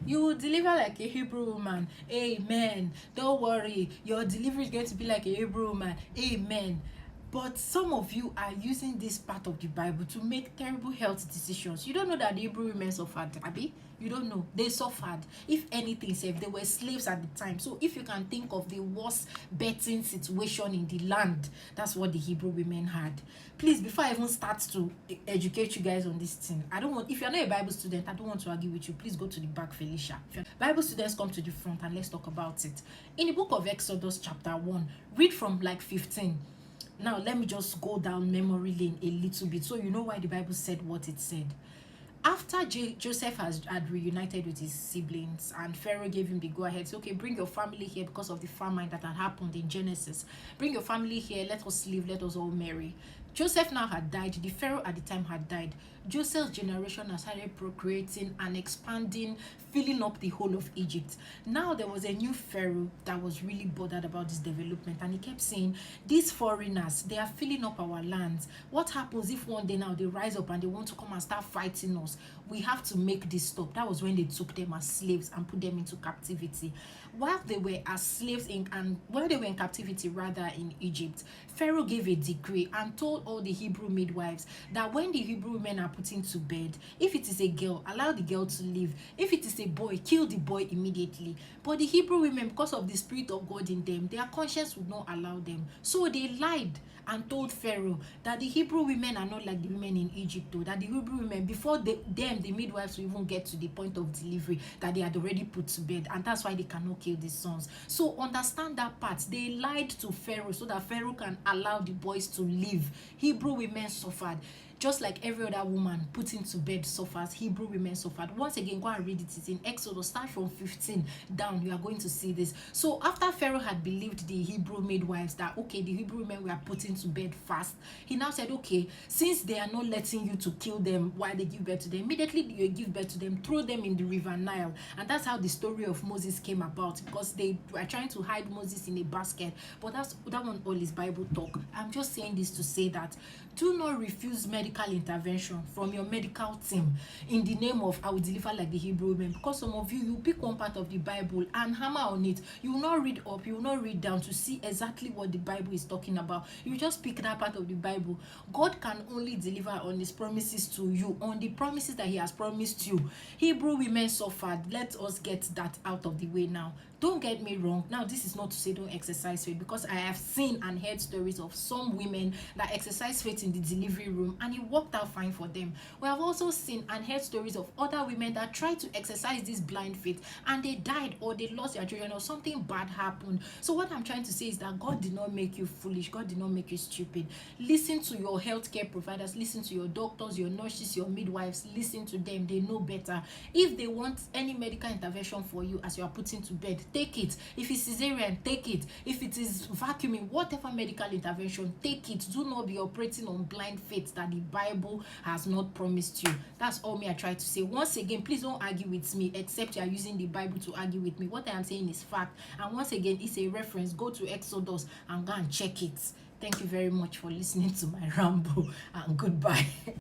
You will deliver like a Hebrew woman. Amen. Don't worry. Your delivery is going to be like a Hebrew woman. Amen. But some of you are using this part of the Bible to make terrible health decisions. You don't know that the Hebrew women suffered, Abi? You don't know. They suffered. If anything, they were slaves at the time. So if you can think of the worst betting situation in the land, that's what the Hebrew women had. Please, before I even start to educate you guys on this thing, I don't want, if you're not a Bible student, I don't want to argue with you. Please go to the back, Felicia. Bible students, come to the front and let's talk about it. In the book of Exodus chapter 1, read from like 15. Now, let me just go down memory lane a little bit so you know why the Bible said what it said. After Joseph had reunited with his siblings and Pharaoh gave him the go-ahead, say, okay, bring your family here because of the famine that had happened in Genesis. Bring your family here, let us live, let us all marry. Joseph now had died. The Pharaoh at the time had died. Joseph's generation has started procreating and expanding, filling up the whole of Egypt. Now there was a new Pharaoh that was really bothered about this development, and he kept saying, these foreigners, they are filling up our lands. What happens if one day now they rise up and they want to come and start fighting us? We have to make this stop. That was when they took them as slaves and put them into captivity. While they were as slaves while they were in captivity rather in Egypt, Pharaoh gave a decree and told all the Hebrew midwives that when the Hebrew women are put into bed, if it is a girl, allow the girl to live. If it is a boy, kill the boy immediately. But the Hebrew women, because of the Spirit of God in them, their conscience would not allow them. So they lied and told Pharaoh that the Hebrew women are not like the women in Egypt, though, that the Hebrew women, before the midwives will even get to the point of delivery, that they had already put to bed, and that's why they cannot kill the sons. So understand that part. They lied to Pharaoh so that Pharaoh can allow the boys to live. Hebrew women suffered. Just like every other woman put into bed suffers, Hebrew women suffered. Once again, go and read it. It's in Exodus. Start from 15 down. You are going to see this. So after Pharaoh had believed the Hebrew midwives that, okay, the Hebrew women were put into bed fast, he now said, okay, since they are not letting you to kill them while they give birth to them, immediately you give birth to them, throw them in the river Nile. And that's how the story of Moses came about, because they were trying to hide Moses in a basket. But that one all is Bible talk. I'm just saying this to say that do not refuse medical intervention from your medical team in the name of I will deliver like the Hebrew women, because some of you pick one part of the Bible and hammer on it. You will not read up, you will not read down to see exactly what the Bible is talking about. You just pick that part of the Bible. God can only deliver on his promises to you, on the promises that he has promised you. Hebrew women suffered. Let us get that out of the way now. Don't get me wrong. Now, this is not to say don't exercise faith, because I have seen and heard stories of some women that exercise faith in the delivery room and it worked out fine for them. We have also seen and heard stories of other women that tried to exercise this blind faith and they died, or they lost their children, or something bad happened. So what I'm trying to say is that God did not make you foolish. God did not make you stupid. Listen to your healthcare providers. Listen to your doctors, your nurses, your midwives. Listen to them. They know better. If they want any medical intervention for you as you are put into bed, take it. If it's cesarean, take it. If it is vacuuming, whatever medical intervention, take it. Do not be operating on blind faith that the Bible has not promised you. That's all I try to say. Once again, please don't argue with me, except you are using the Bible to argue with me. What I am saying is fact, and once again, it's a reference. Go to Exodus and go and check it. Thank you very much for listening to my ramble, and goodbye.